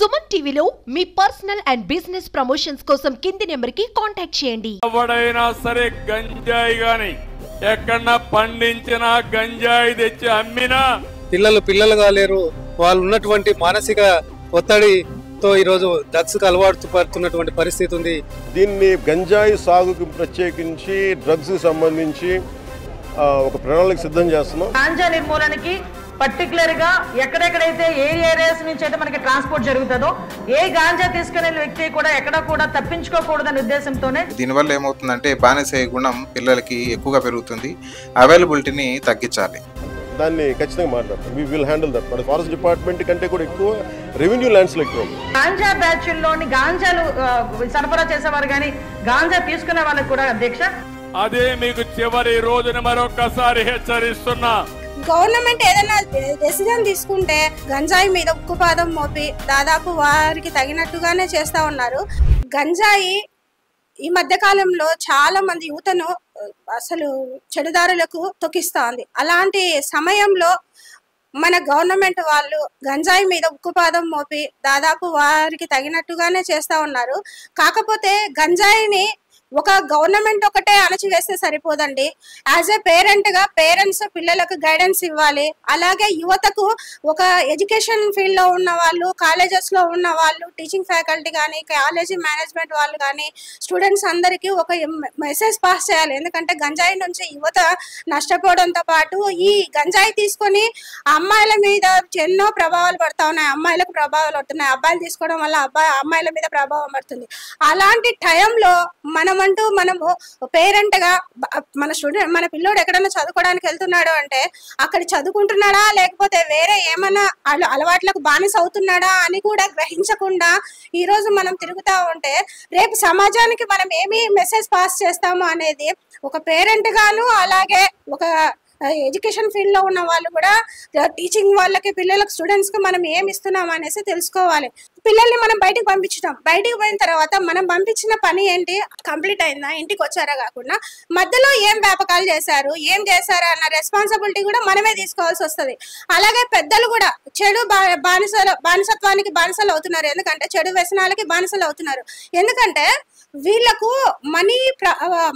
సుమన్ టీవీలో మీ personal and business promotions కోసం కింది నెంబర్కి కాంటాక్ట్ చేయండి. ఎవడైనా సరే గంజాయి గాని ఎక్కడన్నా పండించిన గంజాయి తెచ్చి అమ్మినా పిల్లలుగా లేరు. వాళ్ళు ఉన్నటువంటి మానసిక ఒత్తిడితో ఈరోజు డ్రగ్స్ కు అలవాటు పడుతున్నటువంటి పరిస్థితి ఉంది. దీన్ని గంజాయి సాగుకు ప్రత్యేకించి డ్రగ్స్ కి సంబంధించి ఒక ప్రణాళిక సిద్ధం చేస్తున్నాం. గాంజా నిర్మూలనకి పర్టికులర్ గా ఎక్కడెక్కడైతే ఏరియాస్ నుంచి అయితే మనకి ట్రాన్స్పోర్ట్ జరుగుతుందో ఏ గాంజా తీసుకునే వ్యక్తి కూడా ఎక్కడ కూడా తప్పించుకోకూడదనే ఉద్దేశంతోనే దీనివల్ల ఏమవుతుందంటే బానిస గుణం పిల్లలకి ఎక్కువగా పెరుగుతుంది. అవైలబిలిటీని తగ్గించాలి. దాన్ని ఖచ్చితంగా మాట్లాడతాం. We will handle that. మన ఫారెస్ట్ డిపార్ట్మెంట్ కంటే కూడా ఎక్కువ రెవెన్యూ ల్యాండ్స్ లో ఎక్కువ గాంజా బ్యాచ్ల్లోని గాంజాలు సరఫరా చేసేవారు కానీ గాంజా తీసుకునే వాళ్ళకి కూడా అధ్యక్ష అదే మీకు చివరి రోజున మరొకసారి హెచ్చరిస్తున్నా. గవర్నమెంట్ ఏదైనా డెసిజన్ తీసుకుంటే గంజాయి మీద ఉక్కుపాదం మోపి దాదాపు వారికి తగినట్టుగానే చేస్తా ఉన్నారు. గంజాయి ఈ మధ్య కాలంలో చాలా మంది యువతను అసలు చెడుదారులకు తొక్కిస్తోంది. అలాంటి సమయంలో మన గవర్నమెంట్ వాళ్ళు గంజాయి మీద ఉక్కుపాదం మోపి దాదాపు వారికి తగినట్టుగానే చేస్తా ఉన్నారు. కాకపోతే గంజాయిని ఒక గవర్నమెంట్ ఒకటే అణచివేస్తే సరిపోదండి. యాజ్ ఏ పేరెంట్ గా పేరెంట్స్ పిల్లలకు గైడెన్స్ ఇవ్వాలి. అలాగే యువతకు ఒక ఎడ్యుకేషన్ ఫీల్డ్ లో ఉన్న వాళ్ళు, కాలేజెస్ లో ఉన్న వాళ్ళు, టీచింగ్ ఫ్యాకల్టీ కానీ కాలేజీ మేనేజ్మెంట్ వాళ్ళు కానీ స్టూడెంట్స్ అందరికీ ఒక మెసేజ్ పాస్ చేయాలి. ఎందుకంటే గంజాయి నుంచి యువత నష్టపోవడంతో పాటు ఈ గంజాయి తీసుకొని అమ్మాయిల మీద ఎన్నో ప్రభావాలు పడతా ఉన్నాయి. అమ్మాయిలకు ప్రభావాలు పడుతున్నాయి. అబ్బాయిలు తీసుకోవడం వల్ల అమ్మాయిల మీద ప్రభావం పడుతుంది. అలాంటి టైంలో మనము పేరెంట్ గా మన పిల్లోడు ఎక్కడన్నా చదువుకోవడానికి వెళ్తున్నాడు అంటే అక్కడ చదువుకుంటున్నాడా లేకపోతే వేరే ఏమన్నా అలవాట్లకు బానిస అవుతున్నాడా అని కూడా గ్రహించకుండా ఈ రోజు మనం తిరుగుతా ఉంటే రేపు సమాజానికి మనం ఏమి మెసేజ్ పాస్ చేస్తాము అనేది ఒక పేరెంట్ గాను అలాగే ఒక ఎడ్యుకేషన్ ఫీల్డ్ లో ఉన్న వాళ్ళు కూడా టీచింగ్ వాళ్ళకి పిల్లలకు స్టూడెంట్స్ కి మనం ఏమి ఇస్తున్నాం అనేసి తెలుసుకోవాలి. పిల్లల్ని మనం బయటకు పంపించడం, బయటకు పోయిన తర్వాత మనం పంపించిన పని ఏంటి, కంప్లీట్ అయిందా, ఇంటికి వచ్చారా కాకుండా మధ్యలో ఏం వ్యాపకాలు చేశారు, ఏం చేశారు అన్న రెస్పాన్సిబిలిటీ కూడా మనమే తీసుకోవాల్సి వస్తుంది. అలాగే పెద్దలు కూడా చెడు బానిసత్వానికి బానిసలు అవుతున్నారు. ఎందుకంటే చెడు వ్యసనాలకి బానిసలు అవుతున్నారు. ఎందుకంటే వీళ్ళకు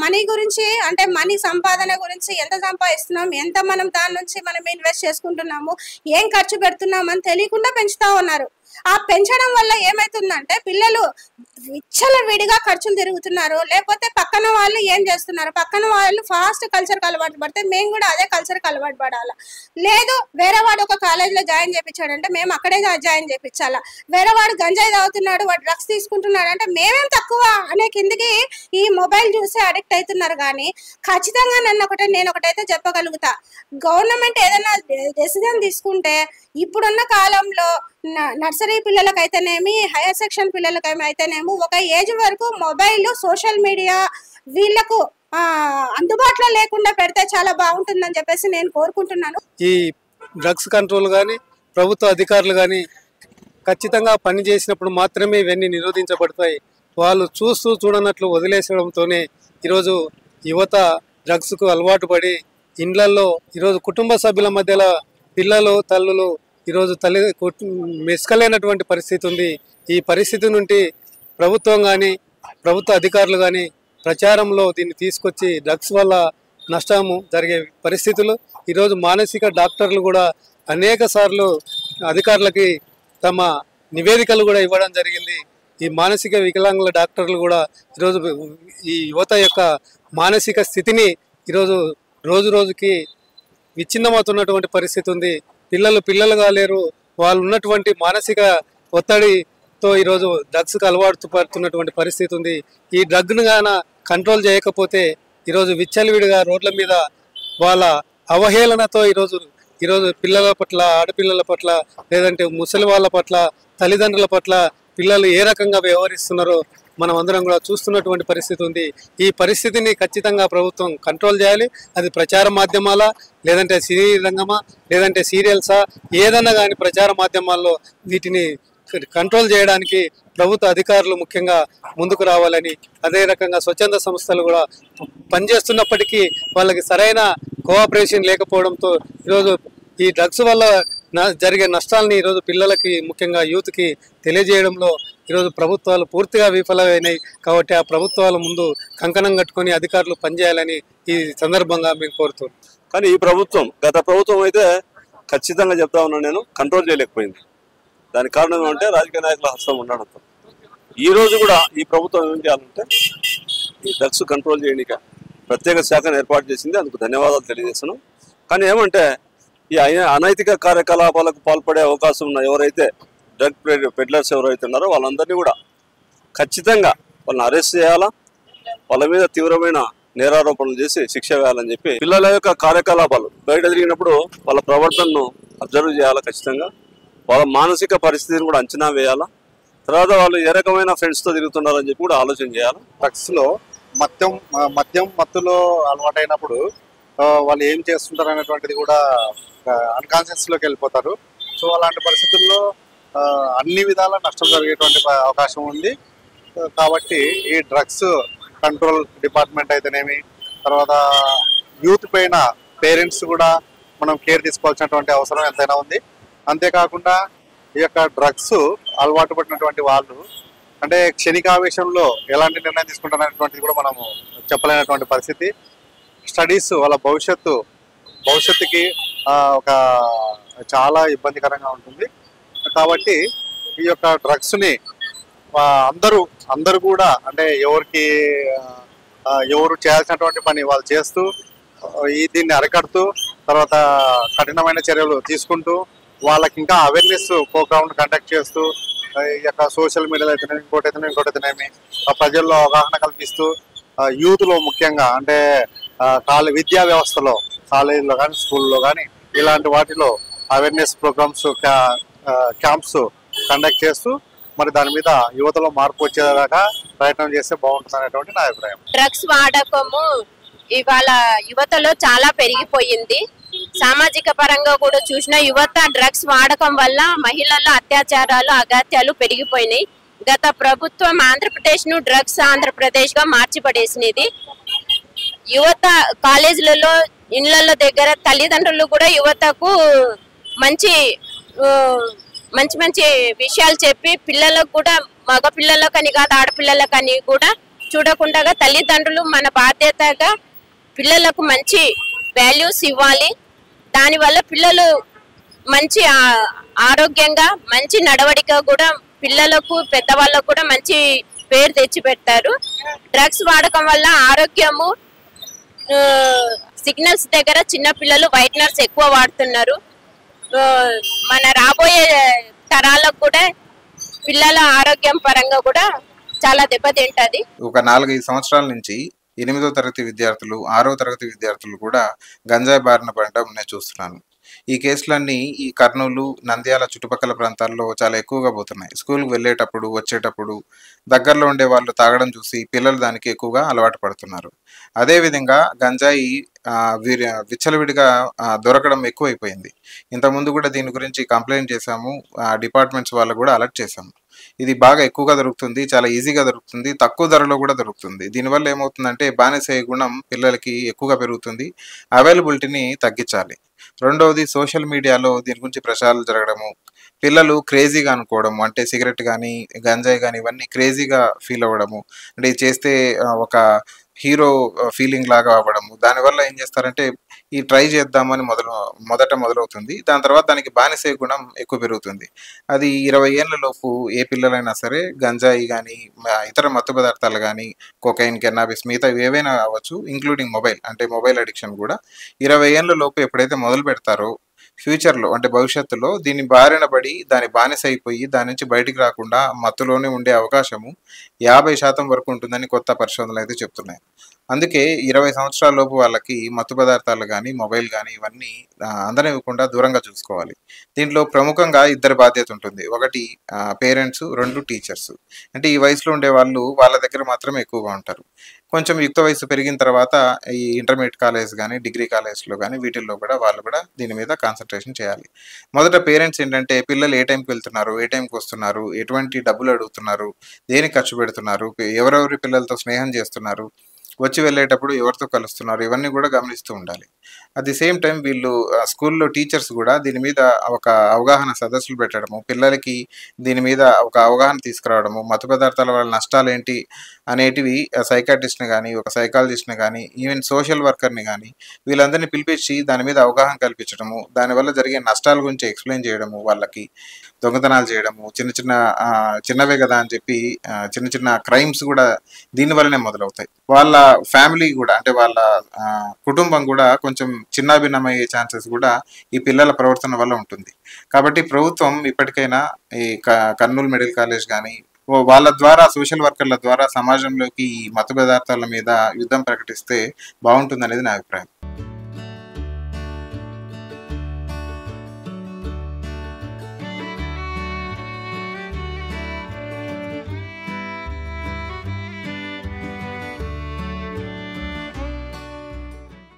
మనీ గురించి అంటే మనీ సంపాదన గురించి ఎంత సంపాదిస్తున్నాం, ఎంత మనం దాని నుంచి మనం ఇన్వెస్ట్ చేసుకుంటున్నాము, ఏం ఖర్చు పెడుతున్నాం అని తెలియకుండా పెంచుతా ఉన్నారు. ఆ పెంచడం వల్ల ఏమైతుందంటే పిల్లలు విచ్చల విడిగా ఖర్చులు తిరుగుతున్నారు. లేకపోతే పక్కన వాళ్ళు ఏం చేస్తున్నారు, పక్కన వాళ్ళు ఫాస్ట్ కల్చర్కి అలవాటు పడితే మేము కూడా అదే కల్చర్కి అలవాటు పడాలా. లేదు వేరే వాడు ఒక కాలేజ్లో జాయిన్ చేయించాడంటే మేము అక్కడే జాయిన్ చేయించాలా. వేరే వాడు గంజాయి తాగుతున్నాడు, వాడు డ్రగ్స్ తీసుకుంటున్నాడు అంటే మేమేం తక్కువ అనే కిందికి ఈ మొబైల్ చూసి అడిక్ట్ అవుతున్నారు. కానీ ఖచ్చితంగా నేను ఒకటైతే చెప్పగలుగుతా, గవర్నమెంట్ ఏదైనా డెసిజన్ తీసుకుంటే ఇప్పుడున్న కాలంలో నర్సరీ పిల్లలకైతేనేమి హైయర్ సెక్షన్ పిల్లలకైతేనేమి ఒక ఏజ్ వరకు మొబైల్ సోషల్ మీడియా వీళ్లకు అందుబాటులో లేకుండా పెడితే చాలా బాగుంటుందని చెప్పేసి నేను కోరుకుంటున్నాను. ఈ డ్రగ్స్ కంట్రోల్ కానీ ప్రభుత్వ అధికారులు కానీ ఖచ్చితంగా పని చేసినప్పుడు మాత్రమే ఇవన్నీ నిరోధించబడతాయి. వాళ్ళు చూడనట్లు వదిలేసడంతోనే ఈరోజు యువత డ్రగ్స్కు అలవాటు పడి ఇండ్లల్లో ఈరోజు కుటుంబ సభ్యుల మధ్యలో పిల్లలు తల్లులు ఈరోజు మెస్కలేనటువంటి పరిస్థితి ఉంది. ఈ పరిస్థితి నుండి ప్రభుత్వం కానీ ప్రభుత్వ అధికారులు కానీ ప్రచారంలో దీన్ని తీసుకొచ్చి డ్రగ్స్ వల్ల నష్టము జరిగే పరిస్థితులు ఈరోజు మానసిక డాక్టర్లు కూడా అనేక సార్లు అధికారులకి తమ నివేదికలు కూడా ఇవ్వడం జరిగింది. ఈ మానసిక వికలాంగుల డాక్టర్లు కూడా ఈరోజు ఈ యువత యొక్క మానసిక స్థితిని ఈరోజు రోజుకి విచ్ఛిన్నమవుతున్నటువంటి పరిస్థితి ఉంది. పిల్లలుగా లేరు. వాళ్ళు ఉన్నటువంటి మానసిక ఒత్తిడితో ఈరోజు డ్రగ్స్ కు అలవాటు పడుతున్నటువంటి పరిస్థితి ఉంది. ఈ డ్రగ్ను గాన కంట్రోల్ చేయకపోతే ఈరోజు విచ్చలవిడిగా రోడ్ల మీద వాళ్ళ అవహేళనతో ఈరోజు పిల్లల పట్ల, ఆడపిల్లల పట్ల, లేదంటే ముసలి వాళ్ళ పట్ల, తల్లిదండ్రుల పట్ల పిల్లలు ఏ రకంగా వ్యవహరిస్తున్నారో మనం అందరం కూడా చూస్తున్నటువంటి పరిస్థితి ఉంది. ఈ పరిస్థితిని ఖచ్చితంగా ప్రభుత్వం కంట్రోల్ చేయాలి. అది ప్రచార మాధ్యమాలా, లేదంటే సినీ రంగమా, లేదంటే సీరియల్సా, ఏదన్నా కానీ ప్రచార మాధ్యమాల్లో వీటిని కంట్రోల్ చేయడానికి ప్రభుత్వ అధికారులు ముఖ్యంగా ముందుకు రావాలని, అదే రకంగా స్వచ్ఛంద సంస్థలు కూడా పనిచేస్తున్నప్పటికీ వాళ్ళకి సరైన కోఆపరేషన్ లేకపోవడంతో ఈరోజు ఈ డ్రగ్స్ వల్ల జరిగే నష్టాలని ఈరోజు పిల్లలకి ముఖ్యంగా యూత్కి తెలియజేయడంలో ఈరోజు ప్రభుత్వాలు పూర్తిగా విఫలమైనాయి. కాబట్టి ఆ ప్రభుత్వాల ముందు కంకణం కట్టుకొని అధికారులు పనిచేయాలని ఈ సందర్భంగా మేము కోరుతున్నాం. కానీ ఈ ప్రభుత్వం, గత ప్రభుత్వం అయితే ఖచ్చితంగా చెప్తా ఉన్నాను నేను, కంట్రోల్ చేయలేకపోయింది. దానికి కారణం ఏమంటే రాజకీయ నాయకుల హస్తం ఉండడంతో. ఈ రోజు కూడా ఈ ప్రభుత్వం ఏం చేయాలంటే ఈ డ్రగ్స్ కంట్రోల్ చేయడానికి ప్రత్యేక శాఖను ఏర్పాటు చేసింది. అందుకు ధన్యవాదాలు తెలియజేస్తున్నాం. కానీ ఏమంటే ఈ అనైతిక కార్యకలాపాలకు పాల్పడే అవకాశం ఉన్న ఎవరైతే డ్రగ్ పెడ్లర్స్ ఎవరైతే ఉన్నారో వాళ్ళందరినీ కూడా ఖచ్చితంగా వాళ్ళని అరెస్ట్ చేయాలా, వాళ్ళ మీద తీవ్రమైన నేరారోపణలు చేసి శిక్ష వేయాలని చెప్పి పిల్లల యొక్క కార్యకలాపాలు బయట తిరిగినప్పుడు వాళ్ళ ప్రవర్తనను అబ్జర్వ్ చేయాలా, ఖచ్చితంగా వాళ్ళ మానసిక పరిస్థితిని కూడా అంచనా వేయాలా, తర్వాత వాళ్ళు ఏ రకమైన ఫ్రెండ్స్తో తిరుగుతున్నారని చెప్పి కూడా ఆలోచన చేయాలి. డ్రగ్స్లో మద్యం మత్తులో అలవాటైనప్పుడు వాళ్ళు ఏం చేస్తుంటారు అనేటువంటిది కూడా అన్కాన్షియస్లోకి వెళ్ళిపోతారు. సో అలాంటి పరిస్థితుల్లో అన్ని విధాల నష్టం జరిగేటువంటి అవకాశం ఉంది. కాబట్టి ఈ డ్రగ్స్ కంట్రోల్ డిపార్ట్మెంట్ అయితేనేమి, తర్వాత యూత్ పైన పేరెంట్స్ కూడా మనం కేర్ తీసుకోవాల్సినటువంటి అవసరం ఎంతైనా ఉంది. అంతేకాకుండా ఈ యొక్క డ్రగ్స్ అలవాటు పడినటువంటి వాళ్ళు అంటే క్షణికావేశంలో ఎలాంటి నిర్ణయం తీసుకుంటారనేటువంటిది కూడా మనము చెప్పలేనటువంటి పరిస్థితి. స్టడీస్ వాళ్ళ భవిష్యత్తుకి ఒక చాలా ఇబ్బందికరంగా ఉంటుంది. కాబట్టి ఈ యొక్క డ్రగ్స్ని అందరూ కూడా అంటే ఎవరు చేయాల్సినటువంటి పని వాళ్ళు చేస్తూ దీన్ని అరికడుతూ తర్వాత కఠినమైన చర్యలు తీసుకుంటూ వాళ్ళకి ఇంకా అవేర్నెస్ ప్రోగ్రామ్ కండక్ట్ చేస్తూ ఈ యొక్క సోషల్ మీడియాలో అయితేనే ఇంకోటైతేనేమి ప్రజల్లో అవగాహన కల్పిస్తూ యూత్లో ముఖ్యంగా అంటే విద్యా వ్యవస్థలో కాలేజీలో కానీ స్కూల్లో కానీ ఇలాంటి వాటిలో అవేర్నెస్ ప్రోగ్రామ్స్ క్యాంప్స్ కండక్ట్ చేస్తూ మరి దాని మీద యువతలో మార్పు వచ్చేదాకా ప్రయత్నం చేస్తే బాగుంటుంది అనేటువంటి నా అభిప్రాయం. డ్రగ్స్ వాడకము ఇవాళ యువతలో చాలా పెరిగిపోయింది. సామాజిక పరంగా కూడా చూసిన యువత డ్రగ్స్ వాడకం వల్ల మహిళల అత్యాచారాలు అగత్యాలు పెరిగిపోయినాయి. గత ప్రభుత్వం ఆంధ్రప్రదేశ్ ను డ్రగ్స్ ఆంధ్రప్రదేశ్ గా మార్చిపడేసినది. యువత కాలేజీలలో ఇండ్ల దగ్గర తల్లిదండ్రులు కూడా యువతకు మంచి విషయాలు చెప్పి పిల్లలకు కూడా మగ పిల్లలకని కాదు ఆడపిల్లలకని కూడా చూడకుండా తల్లిదండ్రులు మన బాధ్యతగా పిల్లలకు మంచి వాల్యూస్ ఇవ్వాలి. దానివల్ల పిల్లలు మంచి ఆరోగ్యంగా మంచి నడవడిక కూడా పిల్లలకు పెద్దవాళ్ళకు కూడా మంచి పేరు తెచ్చిపెడతారు. డ్రగ్స్ వాడకం వల్ల ఆరోగ్యము సిగ్నల్స్ దగ్గర చిన్న పిల్లలు వైట్నర్స్ ఎక్కువ వాడుతున్నారు. మన రాబోయే తరాలకు కూడా పిల్లల ఆరోగ్యం పరంగా కూడా చాలా దెబ్బతింటది. ఒక 4-5 సంవత్సరాల నుంచి 8వ తరగతి విద్యార్థులు 6వ తరగతి విద్యార్థులు కూడా గంజాయి బారిన పడడం నేను చూస్తున్నాను. ఈ కేసులన్నీ ఈ కర్నూలు నంద్యాల చుట్టుపక్కల ప్రాంతాల్లో చాలా ఎక్కువగా పోతున్నాయి. స్కూల్కి వెళ్ళేటప్పుడు వచ్చేటప్పుడు దగ్గరలో ఉండే వాళ్ళు తాగడం చూసి పిల్లలు దానికి ఎక్కువగా అలవాటు పడుతున్నారు. అదేవిధంగా గంజాయి విచ్చలవిడిగా దొరకడం ఎక్కువైపోయింది. ఇంతకుముందు కూడా దీని గురించి కంప్లైంట్ చేశాము, డిపార్ట్మెంట్స్ వాళ్ళు కూడా అలర్ట్ చేశాము. ఇది బాగా ఎక్కువగా దొరుకుతుంది, చాలా ఈజీగా దొరుకుతుంది, తక్కువ ధరలో కూడా దొరుకుతుంది. దీనివల్ల ఏమవుతుందంటే బానిసే గుణం పిల్లలకి ఎక్కువగా పెరుగుతుంది. అవైలబిలిటీని తగ్గించాలి. రెండవది సోషల్ మీడియాలో దీని గురించి ప్రచారాలు జరగడము, పిల్లలు క్రేజీగా అనుకోవడము, అంటే సిగరెట్ కానీ గంజాయి కానీ ఇవన్నీ క్రేజీగా ఫీల్ అవ్వడము, అంటే చేస్తే ఒక హీరో ఫీలింగ్ లాగా అవ్వడము. దానివల్ల ఏం చేస్తారంటే ఈ ట్రై చేద్దామని మొదట మొదలవుతుంది. దాని తర్వాత దానికి బానిసే గుణం ఎక్కువ పెరుగుతుంది. అది 20 ఏళ్ల లోపు ఏ పిల్లలైనా సరే గంజాయి కానీ ఇతర మత్తు పదార్థాలు కానీ కోకైన్, కెన్నాబిస్ మిగతా ఏవైనా అవ్వచ్చు, ఇంక్లూడింగ్ మొబైల్, అంటే మొబైల్ అడిక్షన్ కూడా 20 ఏళ్ల లోపు ఎప్పుడైతే మొదలు పెడతారో ఫ్యూచర్లో అంటే భవిష్యత్తులో దీని బారిన పడి దాని బానిస అయిపోయి దాని నుంచి బయటికి రాకుండా మత్తులోనే ఉండే అవకాశము 50% వరకు ఉంటుందని కొత్త పరిశోధనలు అయితే చెప్తున్నాయి. అందుకే 20 సంవత్సరాల లోపు వాళ్ళకి మత్తు పదార్థాలు కానీ మొబైల్ కానీ ఇవన్నీ అందనివ్వకుండా దూరంగా చూసుకోవాలి. దీంట్లో ప్రముఖంగా 2 బాధ్యత ఉంటుంది. ఒకటి పేరెంట్స్, 2 టీచర్స్. అంటే ఈ వయసులో ఉండే వాళ్ళు వాళ్ళ దగ్గర మాత్రమే ఎక్కువగా ఉంటారు. కొంచెం యుక్త వయసు పెరిగిన తర్వాత ఈ ఇంటర్మీడియట్ కాలేజ్ కానీ డిగ్రీ కాలేజ్లో కానీ వీటిల్లో కూడా వాళ్ళు కూడా దీని మీద కాన్సన్ట్రేషన్ చేయాలి. మొదట పేరెంట్స్ ఏంటంటే పిల్లలు ఏ టైంకి వెళ్తున్నారు, ఏ టైంకి వస్తున్నారు, ఎటువంటి డబ్బులు అడుగుతున్నారు, దేనికి ఖర్చు పెడుతున్నారు, ఎవరెవరి పిల్లలతో స్నేహం చేస్తున్నారు, వచ్చి వెళ్ళేటప్పుడు ఎవరితో కలుస్తున్నారు, ఇవన్నీ కూడా గమనిస్తూ ఉండాలి. అట్ ది సేమ్ టైం వీళ్ళు స్కూల్లో టీచర్స్ కూడా దీని మీద ఒక అవగాహన సదస్సులు పెట్టడము, పిల్లలకి దీని మీద ఒక అవగాహన తీసుకురావడము, మత్తు పదార్థాల వల్ల నష్టాలు ఏంటి అనేటివి సైకాట్రిస్ట్ని కానీ, ఒక సైకాలజిస్ట్ని కానీ, ఈవెన్ సోషల్ వర్కర్ని కానీ వీళ్ళందరినీ పిలిపించి దాని మీద అవగాహన కల్పించడము, దానివల్ల జరిగే నష్టాల గురించి ఎక్స్ప్లెయిన్ చేయడము, వాళ్ళకి దొంగతనాలు చేయడము, చిన్నవే కదా అని చెప్పి చిన్న చిన్న క్రైమ్స్ కూడా దీనివల్లనే మొదలవుతాయి. వాళ్ళ ఫ్యామిలీ కూడా అంటే వాళ్ళ కుటుంబం కూడా కొంచెం చిన్నాభిన్నమయ్యే ఛాన్సెస్ కూడా ఈ పిల్లల ప్రవర్తన వల్ల ఉంటుంది. కాబట్టి ప్రభుత్వం ఇప్పటికైనా ఈ కర్నూలు మెడికల్ కాలేజ్ కానీ వాళ్ళ ద్వారా సోషల్ వర్కర్ల ద్వారా సమాజంలోకి ఈ మత్తు పదార్థాల మీద యుద్ధం ప్రకటిస్తే బాగుంటుంది అనేది నా అభిప్రాయం.